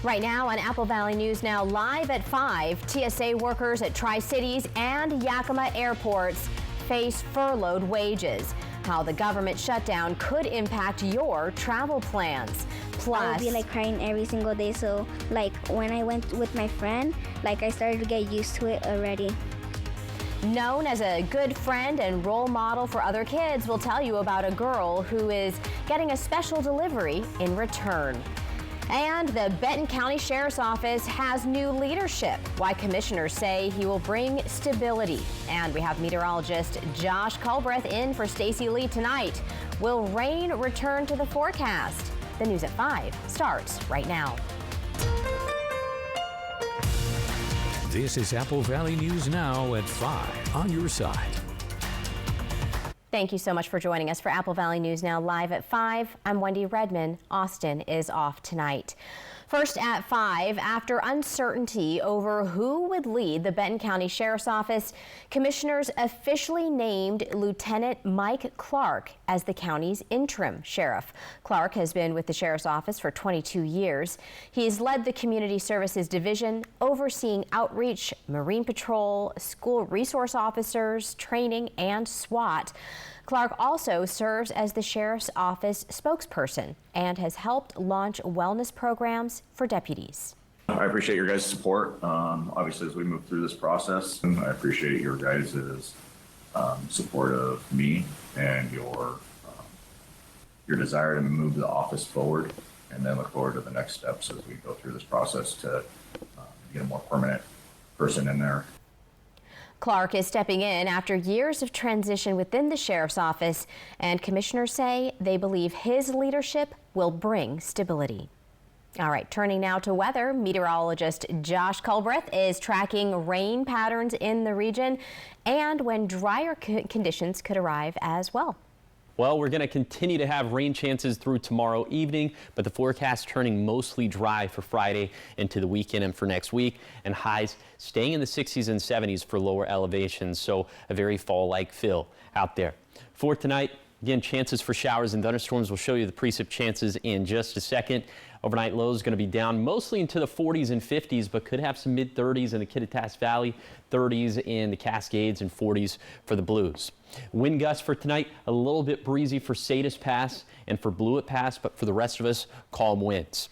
Right now on Apple Valley News Now, live at 5, TSA workers at Tri-Cities and Yakima airports face furloughed wages. How the government shutdown could impact your travel plans. Plus, I would be crying every single day. So when I went with my friend, I started to get used to it already. Known as a good friend and role model for other kids, we'll tell you about a girl who is getting a special delivery in return. And the Benton County Sheriff's Office has new leadership, why commissioners say he will bring stability. And we have meteorologist Josh Culbreth in for Stacy Lee tonight. Will rain return to the forecast? The news at 5 starts right now. This is Apple Valley News Now at 5 on your side. Thank you so much for joining us for Apple Valley News Now live at 5. I'm Wendy Redman. Austin is off tonight. First at 5, after uncertainty over who would lead the Benton County Sheriff's Office, commissioners officially named Lieutenant Mike Clark as the county's interim sheriff. Clark has been with the Sheriff's Office for 22 years. He's led the Community Services Division, overseeing outreach, Marine Patrol, school resource officers, training, and SWAT. Clark also serves as the Sheriff's Office spokesperson and has helped launch wellness programs for deputies. I appreciate your guys' support, obviously, as we move through this process. And I appreciate your guys' support of me and your desire to move the office forward, and then look forward to the next steps as we go through this process to get a more permanent person in there. Clark is stepping in after years of transition within the Sheriff's Office, and commissioners say they believe his leadership will bring stability. All right, turning now to weather, meteorologist Josh Culbreth is tracking rain patterns in the region and when drier conditions could arrive as well. Well, we're going to continue to have rain chances through tomorrow evening, but the forecast turning mostly dry for Friday into the weekend and for next week, and highs staying in the 60s and 70s for lower elevations, so a very fall-like feel out there. For tonight, again, chances for showers and thunderstorms. We'll show you the precip chances in just a second. Overnight lows going to be down mostly into the 40s and 50s, but could have some mid-30s in the Kittitas Valley, 30s in the Cascades, and 40s for the Blues. Wind gusts for tonight, a little bit breezy for Salish Pass and for Blewett Pass, but for the rest of us, calm winds.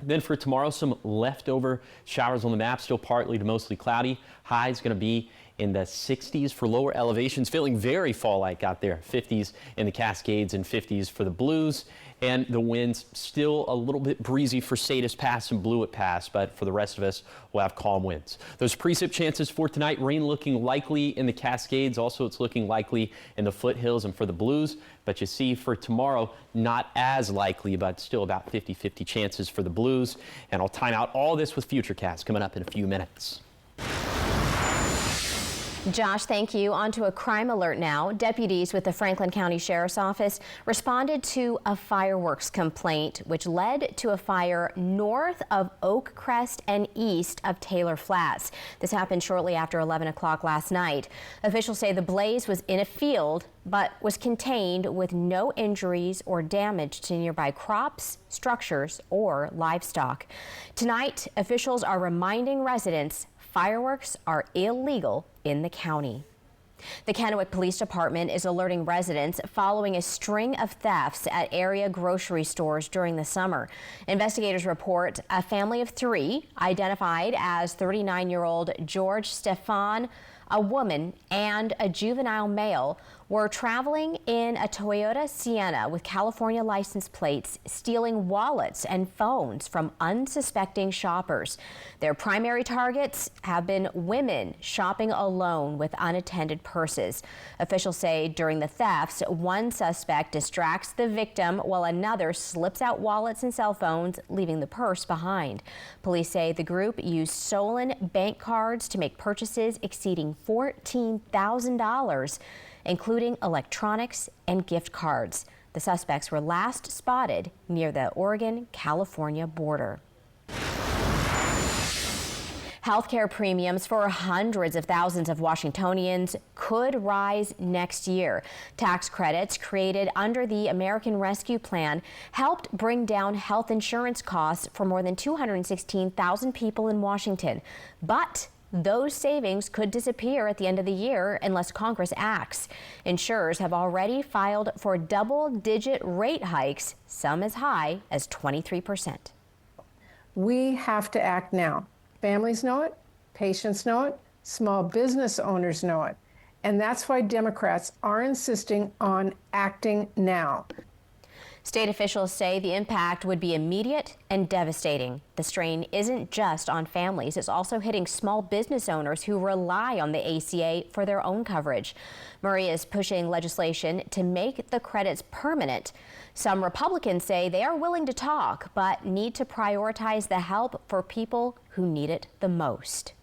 Then for tomorrow, some leftover showers on the map, still partly to mostly cloudy. Highs going to be in the 60s for lower elevations, feeling very fall-like out there. 50s in the Cascades and 50s for the Blues. And the winds still a little bit breezy for Salish Pass and Blewett Pass, but for the rest of us, we'll have calm winds. Those precip chances for tonight, rain looking likely in the Cascades. Also, it's looking likely in the foothills and for the Blues. But you see for tomorrow, not as likely, but still about 50-50 chances for the Blues. And I'll time out all this with Futurecast coming up in a few minutes. Josh, thank you. On to a crime alert now. Deputies with the Franklin County Sheriff's Office responded to a fireworks complaint, which led to a fire north of Oak Crest and east of Taylor Flats. This happened shortly after 11 o'clock last night. Officials say the blaze was in a field, but was contained with no injuries or damage to nearby crops, structures, or livestock. Tonight, officials are reminding residents fireworks are illegal in the county. The Kennewick Police Department is alerting residents following a string of thefts at area grocery stores during the summer. Investigators report a family of 3, identified as 39-year-old George Stefan, a woman, and a juvenile male, were traveling in a Toyota Sienna with California license plates, stealing wallets and phones from unsuspecting shoppers. Their primary targets have been women shopping alone with unattended purses. Officials say during the thefts, one suspect distracts the victim while another slips out wallets and cell phones, leaving the purse behind. Police say the group used stolen bank cards to make purchases exceeding $14,000. Including electronics and gift cards. The suspects were last spotted near the Oregon-California border. Healthcare premiums for hundreds of thousands of Washingtonians could rise next year. Tax credits created under the American Rescue Plan helped bring down health insurance costs for more than 216,000 people in Washington. But those savings could disappear at the end of the year unless Congress acts. Insurers have already filed for double-digit rate hikes, some as high as 23%. We have to act now. Families know it, patients know it, small business owners know it. And that's why Democrats are insisting on acting now. State officials say the impact would be immediate and devastating. The strain isn't just on families, it's also hitting small business owners who rely on the ACA for their own coverage. Murray is pushing legislation to make the credits permanent. Some Republicans say they are willing to talk, but need to prioritize the help for people who need it the most.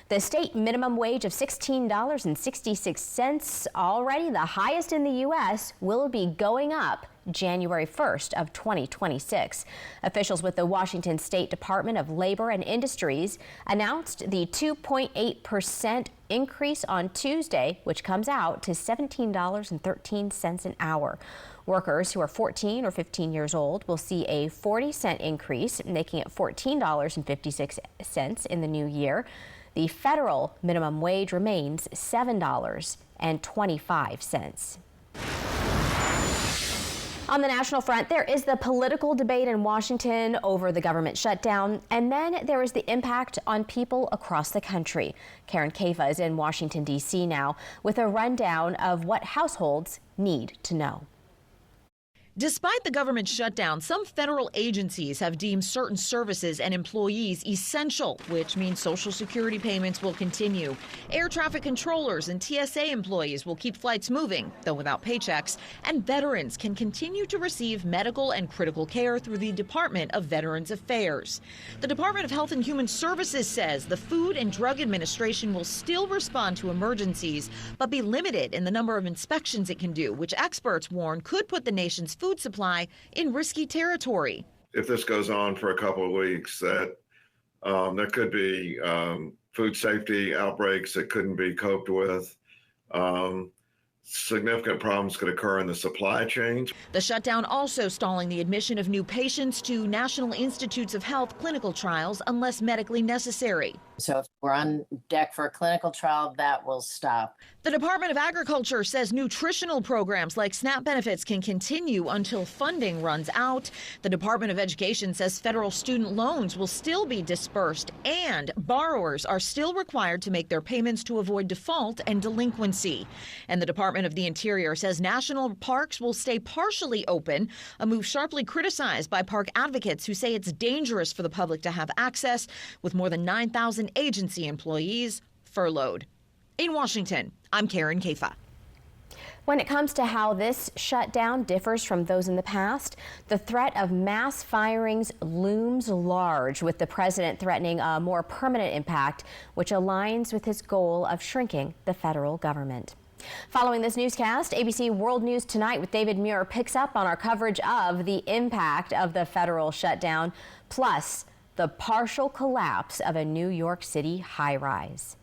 The state minimum wage of $16.66, already the highest in the U.S., will be going up January 1st of 2026. Officials with the Washington State Department of Labor and Industries announced the 2.8% increase on Tuesday, which comes out to $17.13 an hour. Workers who are 14 or 15 years old will see a 40-cent increase, making it $14.56 in the new year. The federal minimum wage remains $7.25. On the national front, there is the political debate in Washington over the government shutdown, and then there is the impact on people across the country. Karen Caifa is in Washington, D.C. now with a rundown of what households need to know. Despite the government shutdown, some federal agencies have deemed certain services and employees essential, which means Social Security payments will continue. Air traffic controllers and TSA employees will keep flights moving, though without paychecks, and veterans can continue to receive medical and critical care through the Department of Veterans Affairs. The Department of Health and Human Services says the Food and Drug Administration will still respond to emergencies, but be limited in the number of inspections it can do, which experts warn could put the nation's food supply in risky territory. If this goes on for a couple of weeks, that there could be food safety outbreaks that couldn't be coped with. Significant problems could occur in the supply chain. The shutdown also stalling the admission of new patients to National Institutes of Health clinical trials unless medically necessary. So if we're on deck for a clinical trial, that will stop. The Department of Agriculture says nutritional programs like SNAP benefits can continue until funding runs out. The Department of Education says federal student loans will still be dispersed, and borrowers are still required to make their payments to avoid default and delinquency. And the Department of the Interior says national parks will stay partially open, a move sharply criticized by park advocates who say it's dangerous for the public to have access, with more than 9,000 agency employees furloughed. In Washington, I'm Karen Caifa. When it comes to how this shutdown differs from those in the past, the threat of mass firings looms large, with the president threatening a more permanent impact, which aligns with his goal of shrinking the federal government. Following this newscast, ABC World News Tonight with David Muir picks up on our coverage of the impact of the federal shutdown, plus the partial collapse of a New York City high-rise.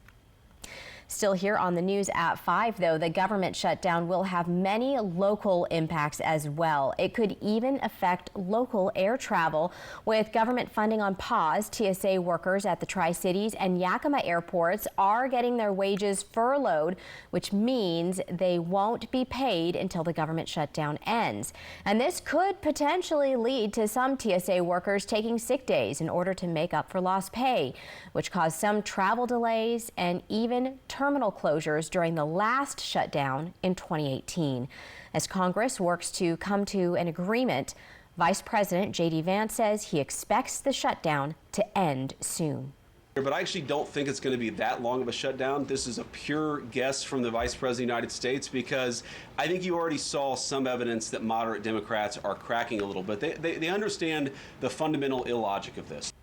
Still here on the news at 5, though, the government shutdown will have many local impacts as well. It could even affect local air travel. With government funding on pause, TSA workers at the Tri-Cities and Yakima airports are getting their wages furloughed, which means they won't be paid until the government shutdown ends. And this could potentially lead to some TSA workers taking sick days in order to make up for lost pay, which caused some travel delays and even terminal closures during the last shutdown in 2018. As Congress works to come to an agreement, Vice President J.D. Vance says he expects the shutdown to end soon. But I actually don't think it's going to be that long of a shutdown. This is a pure guess from the Vice President of the United States, because I think you already saw some evidence that moderate Democrats are cracking a little bit. They understand the fundamental illogic of this.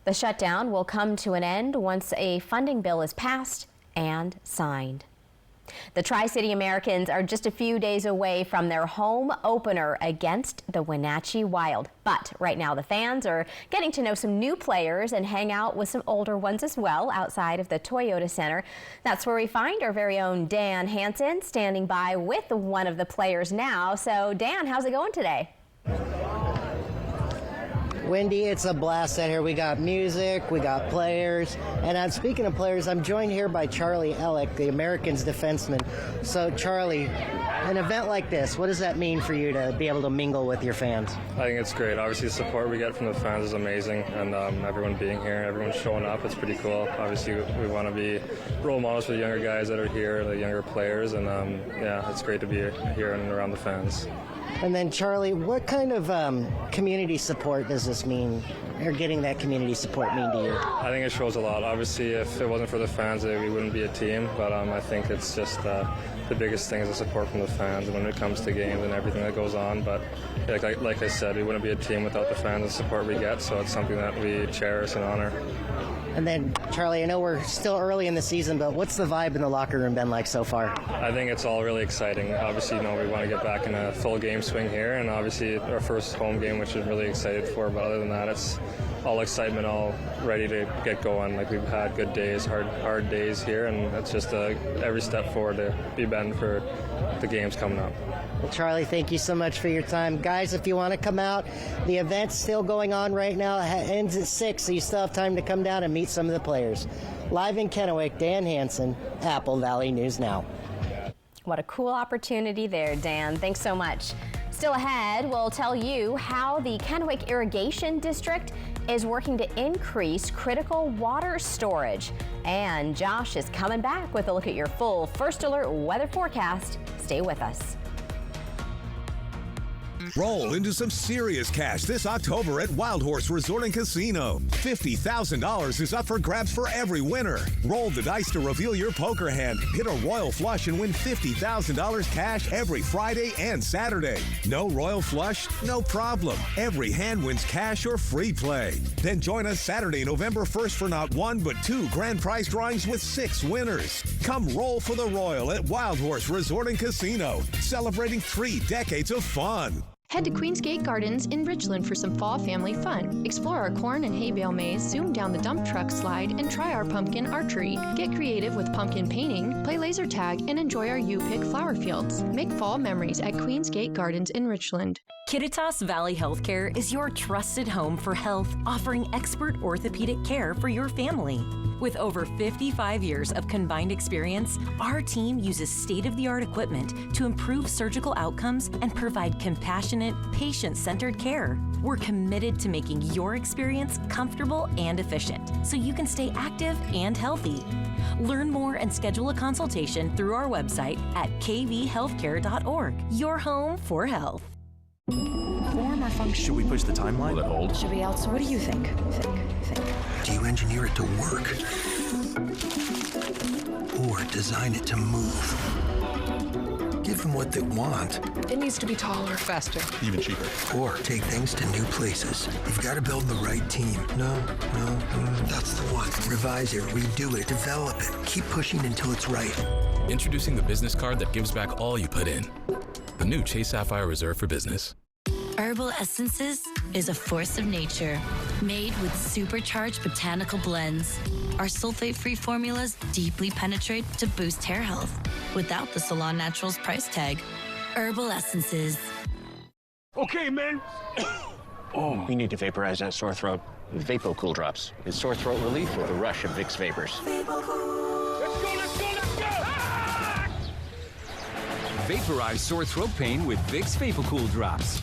The shutdown will come to an end once a funding bill is passed and signed. The Tri-City Americans are just a few days away from their home opener against the Wenatchee Wild. But right now the fans are getting to know some new players and hang out with some older ones as well outside of the Toyota Center. That's where we find our very own Dan Hansen standing by with one of the players now. So Dan, how's it going today? Wendy, it's a blast out here. We got music, we got players, and speaking of players, I'm joined here by Charlie Ellick, the Americans defenseman. So Charlie, an event like this, what does that mean for you to be able to mingle with your fans? I think it's great. Obviously the support we get from the fans is amazing, and everyone being here, everyone showing up, it's pretty cool. Obviously we want to be role models for the younger guys that are here, the younger players, and yeah, it's great to be here and around the fans. And then, Charlie, what kind of community support does this mean, or getting that community support mean to you? I think it shows a lot. Obviously, if it wasn't for the fans, we wouldn't be a team, but I think it's just the biggest thing is the support from the fans when it comes to games and everything that goes on. But like I said, we wouldn't be a team without the fans and support we get, so it's something that we cherish and honor. And then, Charlie, I know we're still early in the season, but what's the vibe in the locker room been like so far? I think it's all really exciting. Obviously, we want to get back in a full game swing here, and obviously our first home game, which we're really excited for. But other than that, it's all excitement, all ready to get going. Like, we've had good days, hard days here, and it's just every step forward to be better for the games coming up. Well, Charlie, thank you so much for your time. Guys, if you want to come out, the event's still going on right now. It ends at 6, so you still have time to come down and meet some of the players. Live in Kennewick, Dan Hansen, Apple Valley News Now. What a cool opportunity there, Dan. Thanks so much. Still ahead, we'll tell you how the Kennewick Irrigation District is working to increase critical water storage. And Josh is coming back with a look at your full First Alert weather forecast. Stay with us. Roll into some serious cash this October at Wild Horse Resort and Casino. $50,000 is up for grabs for every winner. Roll the dice to reveal your poker hand, hit a royal flush, and win $50,000 cash every Friday and Saturday. No royal flush? No problem. Every hand wins cash or free play. Then join us Saturday, November 1st for not one but 2 grand prize drawings with 6 winners. Come roll for the royal at Wild Horse Resort and Casino, celebrating 3 decades of fun. Head to Queensgate Gardens in Richland for some fall family fun. Explore our corn and hay bale maze, zoom down the dump truck slide, and try our pumpkin archery. Get creative with pumpkin painting, play laser tag, and enjoy our U-Pick flower fields. Make fall memories at Queensgate Gardens in Richland. Kittitas Valley Healthcare is your trusted home for health, offering expert orthopedic care for your family. With over 55 years of combined experience, our team uses state-of-the-art equipment to improve surgical outcomes and provide compassionate, patient-centered care. We're committed to making your experience comfortable and efficient, so you can stay active and healthy. Learn more and schedule a consultation through our website at kvhealthcare.org. Your home for health. Form or function? Should we push the timeline? Will it hold? Should we outsource? What do you think? Do you engineer it to work? Or design it to move? Give them what they want. It needs to be taller, faster, even cheaper. Or take things to new places. You've got to build the right team. No, that's the one. Revise it, redo it, develop it. Keep pushing until it's right. Introducing the business card that gives back all you put in. The new Chase Sapphire Reserve for Business. Herbal Essences is a force of nature, made with supercharged botanical blends. Our sulfate-free formulas deeply penetrate to boost hair health without the Salon Naturals price tag. Herbal Essences. Okay, man. Oh, we need to vaporize that sore throat. VapoCool drops. It's sore throat relief with a rush of Vicks Vapors. Vaporize sore throat pain with Vicks VapoCool drops.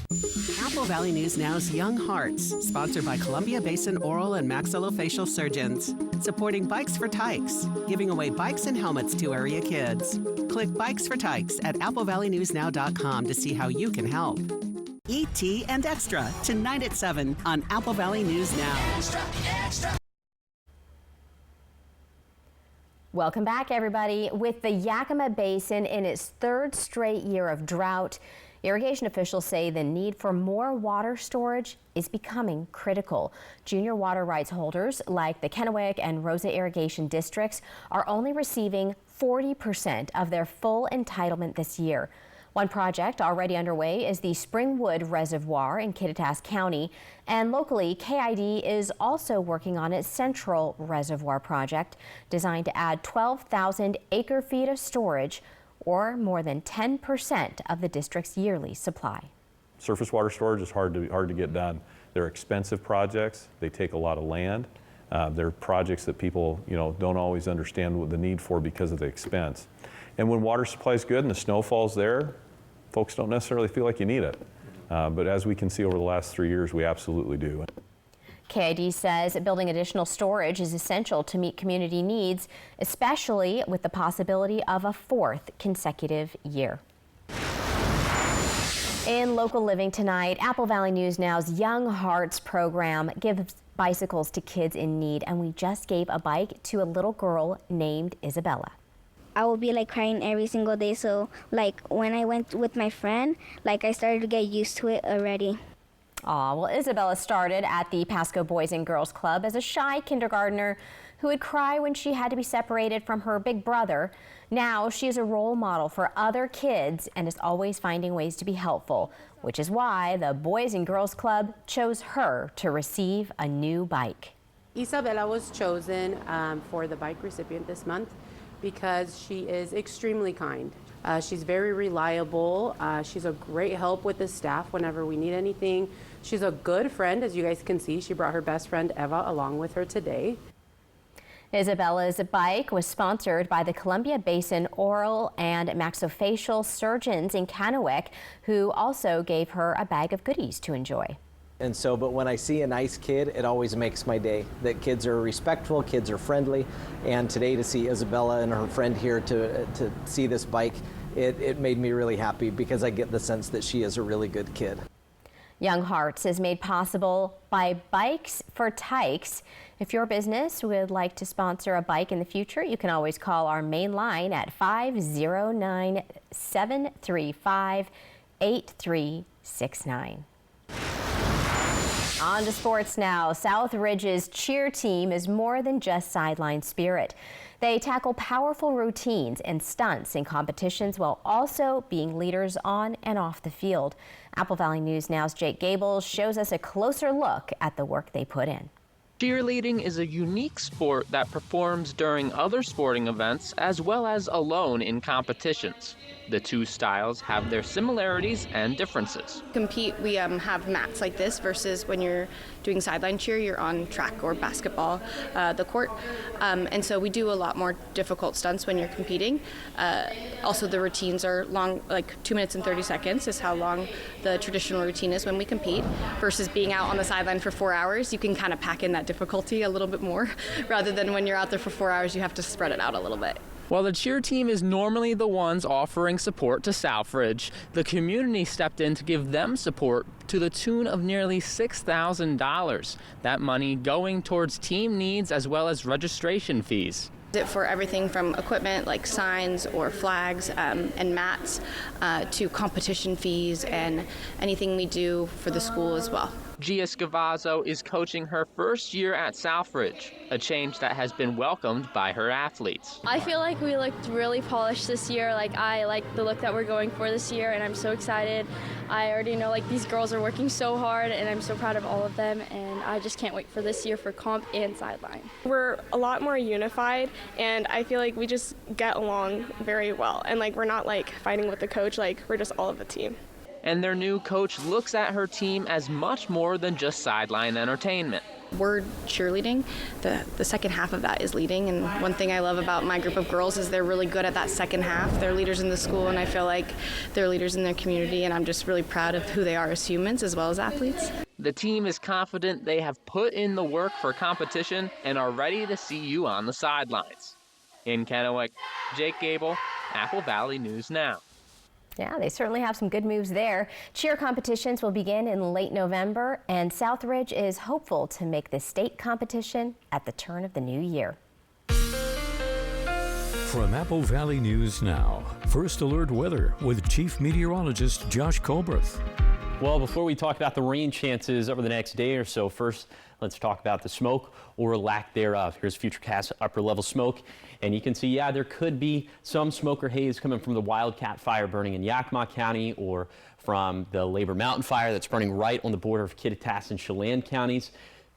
Apple Valley News Now's Young Hearts, sponsored by Columbia Basin Oral and Maxillofacial Surgeons, supporting Bikes for Tykes, giving away bikes and helmets to area kids. Click Bikes for Tykes at applevalleyNewsNow.com to see how you can help. E.T. and Extra, tonight at 7 on Apple Valley News Now. Extra, extra. Welcome back, everybody. With the Yakima Basin in its 3rd straight year of drought, Irrigation officials say the need for more water storage is becoming critical. Junior water rights holders like the Kennewick and Rosa irrigation districts are only receiving 40% of their full entitlement this year. One project already underway is the Springwood Reservoir in Kittitas County, and locally, KID is also working on its Central Reservoir project, designed to add 12,000 acre-feet of storage, or more than 10% of the district's yearly supply. Surface water storage is hard to get done. They're expensive projects. They take a lot of land. They're projects that people, don't always understand what the need for because of the expense. And when water supply is good and the snow falls there, folks don't necessarily feel like you need it. But as we can see over the last 3 years, we absolutely do. KID says building additional storage is essential to meet community needs, especially with the possibility of a fourth consecutive year. In local living tonight, Apple Valley News Now's Young Hearts program gives bicycles to kids in need, and we just gave a bike to a little girl named Isabella. I will be crying every single day, so when I went with my friend, I started to get used to it already. Aw, well, Isabella started at the Pasco Boys and Girls Club as a shy kindergartner who would cry when she had to be separated from her big brother. Now she is a role model for other kids and is always finding ways to be helpful, which is why the Boys and Girls Club chose her to receive a new bike. Isabella was chosen for the bike recipient this month because she is extremely kind. She's very reliable. She's a great help with the staff whenever we need anything. She's a good friend, as you guys can see. She brought her best friend Eva along with her today. Isabella's bike was sponsored by the Columbia Basin Oral and Maxillofacial Surgeons in Kennewick, who also gave her a bag of goodies to enjoy. But when I see a nice kid, it always makes my day. That kids are respectful, kids are friendly, and today to see Isabella and her friend here to see this bike, it made me really happy because I get the sense that she is a really good kid. Young Hearts is made possible by Bikes for Tykes. If your business would like to sponsor a bike in the future, you can always call our main line at 509-735-8369. On to sports now. Southridge's cheer team is more than just sideline spirit. They tackle powerful routines and stunts in competitions while also being leaders on and off the field. Apple Valley News Now's Jake Gables shows us a closer look at the work they put in. Cheerleading is a unique sport that performs during other sporting events as well as alone in competitions. The two styles have their similarities and differences. Compete, we have mats like this versus when you're doing sideline cheer, you're on track or basketball, the court. And so we do a lot more difficult stunts when you're competing. Also, the routines are long, 2 minutes and 30 seconds is how long the traditional routine is when we compete. Versus being out on the sideline for 4 hours, you can kind of pack in that difficulty a little bit more, rather than when you're out there for 4 hours, you have to spread it out a little bit. While the cheer team is normally the ones offering support to Southridge, the community stepped in to give them support to the tune of nearly $6,000. That money going towards team needs as well as registration fees. For everything from equipment like signs or flags and mats to competition fees and anything we do for the school as well. Gia Scavazzo is coaching her first year at Southridge, a change that has been welcomed by her athletes. I feel like we looked really polished this year. I like the look that we're going for this year, and I'm so excited. I already know these girls are working so hard, and I'm so proud of all of them, and I just can't wait for this year for comp and sideline. We're a lot more unified, and I feel like we just get along very well, and we're not fighting with the coach, we're just all of a team. And their new coach looks at her team as much more than just sideline entertainment. We're cheerleading. The second half of that is leading, and one thing I love about my group of girls is they're really good at that second half. They're leaders in the school, and I feel like they're leaders in their community, and I'm just really proud of who they are as humans as well as athletes. The team is confident they have put in the work for competition and are ready to see you on the sidelines. In Kennewick, Jake Gable, Apple Valley News Now. Yeah, they certainly have some good moves there. Cheer competitions will begin in late November, and Southridge is hopeful to make the state competition at the turn of the new year. From Apple Valley News Now, First Alert Weather with Chief Meteorologist Josh Colbreth. Well, before we talk about the rain chances over the next day or so, first let's talk about the smoke or lack thereof. Here's Futurecast upper level smoke, and you can see, yeah, there could be some smoke or haze coming from the Wildcat fire burning in Yakima County or from the Labor Mountain fire that's burning right on the border of Kittitas and Chelan counties,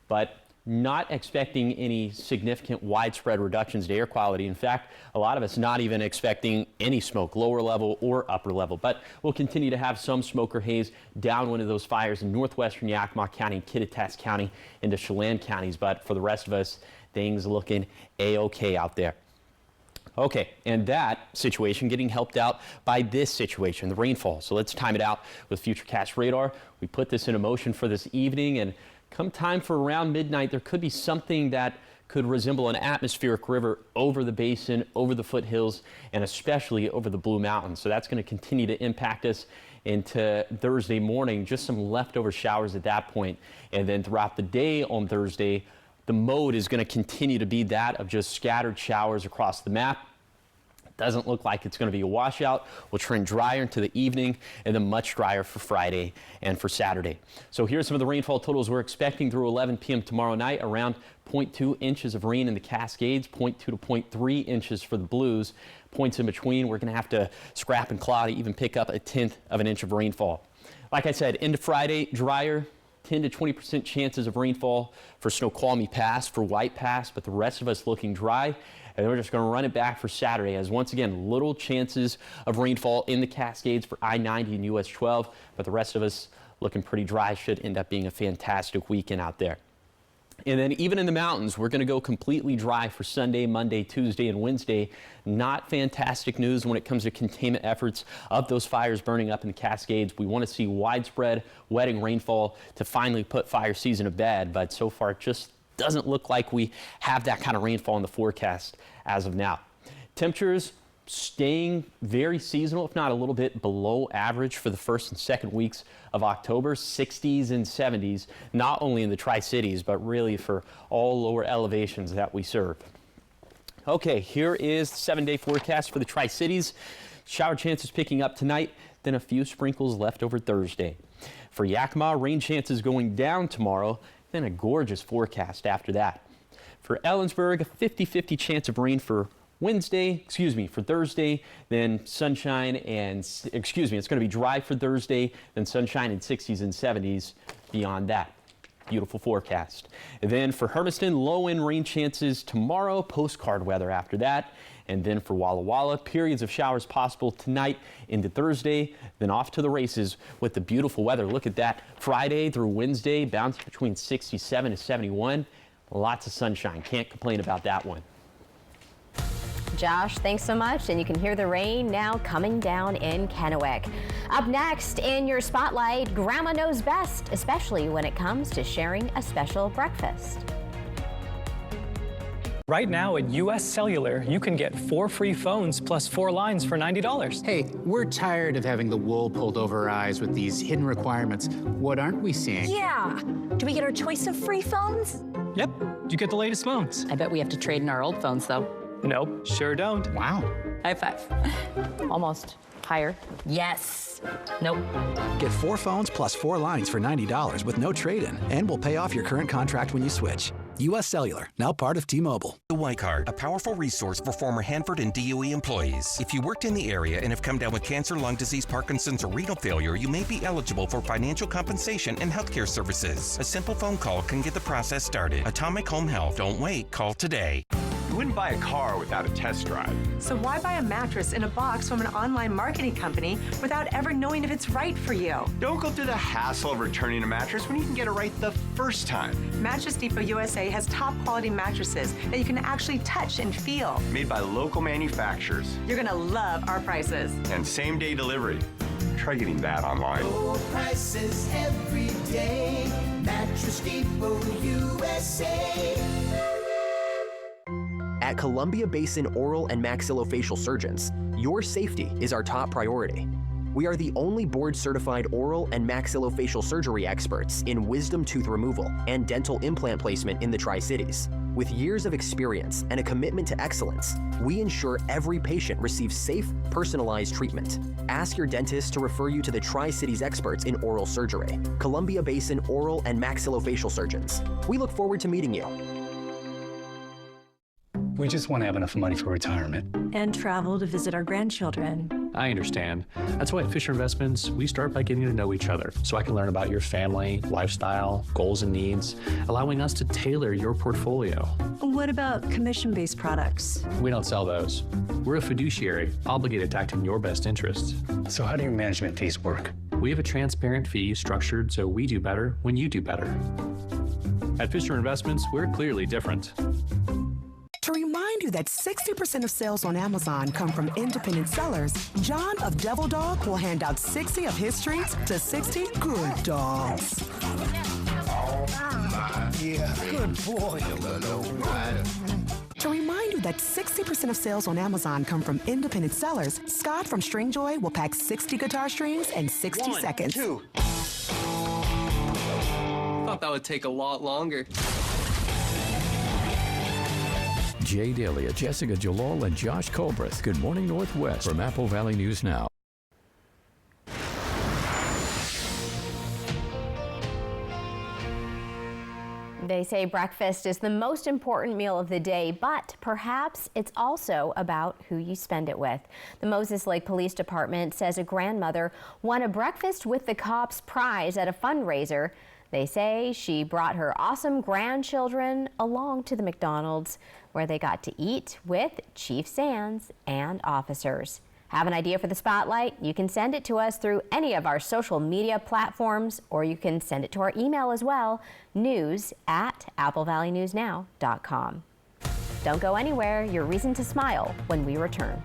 but not expecting any significant widespread reductions to air quality. In fact, a lot of us not even expecting any smoke, lower level or upper level. But we'll continue to have some smoke or haze downwind of those fires in northwestern Yakima County, Kittitas County, into Chelan counties. But for the rest of us, things looking A-OK out there. Okay, and that situation getting helped out by this situation, the rainfall. So let's time it out with Futurecast radar. We put this into motion for this evening, and come time for around midnight, there could be something that could resemble an atmospheric river over the basin, over the foothills, and especially over the Blue Mountains. So that's going to continue to impact us into Thursday morning, just some leftover showers at that point. And then throughout the day on Thursday, the mode is going to continue to be that of just scattered showers across the map. Doesn't look like it's going to be a washout. We'll trend drier into the evening and then much drier for Friday and for Saturday. So here's some of the rainfall totals we're expecting through 11 p.m. tomorrow night. Around 0.2 inches of rain in the Cascades, 0.2 to 0.3 inches for the Blues. Points in between, we're going to have to scrap and claw to even pick up 1/10 of an inch of rainfall. Like I said, into Friday, drier. 10 to 20% chances of rainfall for Snoqualmie Pass, for White Pass, but the rest of us looking dry. And we're just going to run it back for Saturday, as once again, little chances of rainfall in the Cascades for I-90 and US 12, but the rest of us looking pretty dry. Should end up being a fantastic weekend out there. And then even in the mountains, we're going to go completely dry for Sunday, Monday, Tuesday, and Wednesday. Not fantastic news when it comes to containment efforts of those fires burning up in the Cascades. We want to see widespread wetting rainfall to finally put fire season to bed, but so far it just doesn't look like we have that kind of rainfall in the forecast as of now. Temperatures staying very seasonal, if not a little bit below average for the first and second weeks of October. 60s and 70s, not only in the Tri-Cities, but really for all lower elevations that we serve. Okay, here is the 7-day forecast for the Tri-Cities. Shower chances picking up tonight, then a few sprinkles left over Thursday. For Yakima, rain chances going down tomorrow, then a gorgeous forecast after that. For Ellensburg, a 50-50 chance of rain for for Thursday, then sunshine and, it's going to be dry for Thursday, then sunshine and 60s and 70s beyond that. Beautiful forecast. And then for Hermiston, low-end rain chances tomorrow, postcard weather after that. And then for Walla Walla, periods of showers possible tonight into Thursday, then off to the races with the beautiful weather. Look at that. Friday through Wednesday, bounce between 67 to 71. Lots of sunshine. Can't complain about that one. Josh, thanks so much. And you can hear the rain now coming down in Kennewick. Up next in your spotlight, Grandma knows best, especially when it comes to sharing a special breakfast. Right now at US Cellular, you can get 4 free phones plus 4 lines for $90. Hey, we're tired of having the wool pulled over our eyes with these hidden requirements. What aren't we seeing? Yeah. Do we get our choice of free phones? Yep, you get the latest phones. I bet we have to trade in our old phones, though. Nope, sure don't. Wow. High five. Almost. Higher. Yes. Nope. Get 4 phones plus 4 lines for $90 with no trade-in, and we'll pay off your current contract when you switch. US Cellular, now part of T-Mobile. The Y-Card, a powerful resource for former Hanford and DOE employees. If you worked in the area and have come down with cancer, lung disease, Parkinson's, or renal failure, you may be eligible for financial compensation and healthcare services. A simple phone call can get the process started. Atomic Home Health. Don't wait. Call today. You wouldn't buy a car without a test drive. So why buy a mattress in a box from an online marketing company without ever knowing if it's right for you? Don't go through the hassle of returning a mattress when you can get it right the first time. Mattress Depot USA has top quality mattresses that you can actually touch and feel. Made by local manufacturers. You're gonna love our prices. And same-day delivery. Try getting that online. Low prices every day. Mattress Depot USA. At Columbia Basin Oral and Maxillofacial Surgeons, your safety is our top priority. We are the only board-certified oral and maxillofacial surgery experts in wisdom tooth removal and dental implant placement in the Tri-Cities. With years of experience and a commitment to excellence, we ensure every patient receives safe, personalized treatment. Ask your dentist to refer you to the Tri-Cities experts in oral surgery, Columbia Basin Oral and Maxillofacial Surgeons. We look forward to meeting you. We just want to have enough money for retirement. And travel to visit our grandchildren. I understand. That's why at Fisher Investments, we start by getting to know each other so I can learn about your family, lifestyle, goals and needs, allowing us to tailor your portfolio. What about commission-based products? We don't sell those. We're a fiduciary obligated to act in your best interests. So how do your management fees work? We have a transparent fee structured so we do better when you do better. At Fisher Investments, we're clearly different. To remind you that 60% of sales on Amazon come from independent sellers, John of Devil Dog will hand out 60 of his treats to 60 good dogs. Yeah, good boy, little rider. To remind you that 60% of sales on Amazon come from independent sellers, Scott from Stringjoy will pack 60 guitar strings in 60 seconds. 2. Thought that would take a lot longer. Jay Dalia, Jessica Jalal, and Josh Colbreth. Good morning, Northwest from Apple Valley News Now. They say breakfast is the most important meal of the day, but perhaps it's also about who you spend it with. The Moses Lake Police Department says a grandmother won a Breakfast with the Cops prize at a fundraiser. They say she brought her awesome grandchildren along to the McDonald's, where they got to eat with Chief Sands and officers. Have an idea for the spotlight? You can send it to us through any of our social media platforms, or you can send it to our email as well, news@applevalleyNewsNow.com. Don't go anywhere. Your reason to smile when we return.